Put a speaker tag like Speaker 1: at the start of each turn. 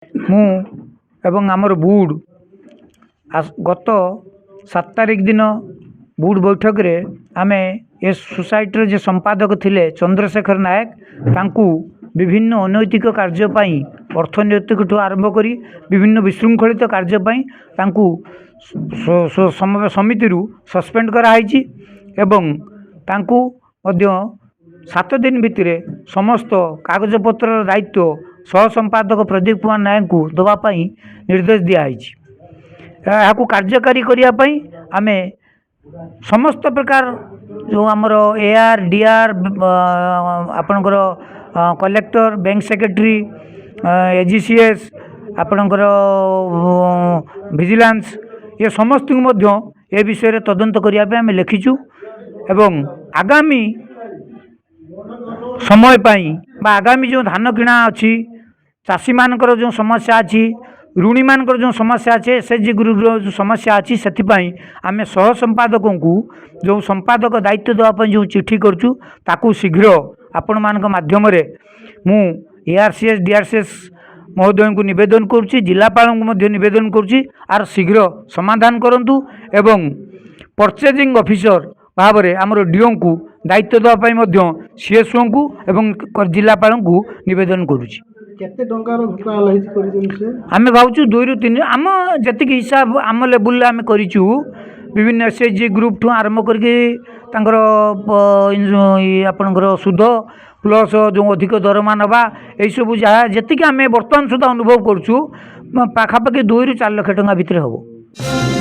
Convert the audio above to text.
Speaker 1: ମୁଁ ଏବଂ ଆମର ବୁଡ଼ ଗତ 7 ତାରିଖ दिन बुड बैठक रे आमे ए सोसाइटी जे संपादक थिले चंद्रशेखर नायक तांकू विभिन्न अनैतिक कार्यपाई अर्थनैतिक ठू आरंभ करी विभिन्न विशृंखलित कार्यपाई तांकू समिति सस्पेंड कराई एवं तांकू मध्य 7 दिन भितर समस्त कागजपत्र दायित्व सह संपादक प्रदीप कुमार नायक को दवापाई निर्देश दिखाई यहाँ कार्यकारी करने आमे समस्त प्रकार जो आमर एआर डीआर आपणकर कलेक्टर बैंक सेक्रेटरी एजीसीएस आपणकर विजिलेंस ये समस्त ए विषय रे तदंत करने आम लिखिचु एवं आगामी समय पाई बा आगामी जो धान किणा अच्छी चाषी मानकर जो समस्या अच्छी ऋणी मानकर जो समस्या अच्छे एसएचजी ग्रुप जो समस्या अच्छी से आम सह संपादकों को जो संपादक दायित्व देवाई जो चिठी करूँ ताकू शीघ्र आपण मान माध्यम मु एआरसीएस डीआरसीएस महोदय को निवेदन करुच्ची जिलापाल को निवेदन करुच्ची आर शीघ्र समाधान करंतु एवं परचेजिंग ऑफिसर भाव में आमर डीओ को दायित्व देवाई सीएसओ को एवं जिलापाल को निवेदन करुच्ची
Speaker 2: केते टंकार घोटाला हेछि करिदिन
Speaker 1: आम भावचु 2 रु 3 आम जति हिसाब आम लेवल आम करिचु विभिन्न एसएचजी ग्रुप ठू आरंभ करके तांकर आपणकर सुध प्लस जो अधिक दरमा नवा यही सब जहाँ जी आम बर्तमान सुधा अनुभव करुँ पाखापाखि 2 रु 4 लाख टंका भितर हम।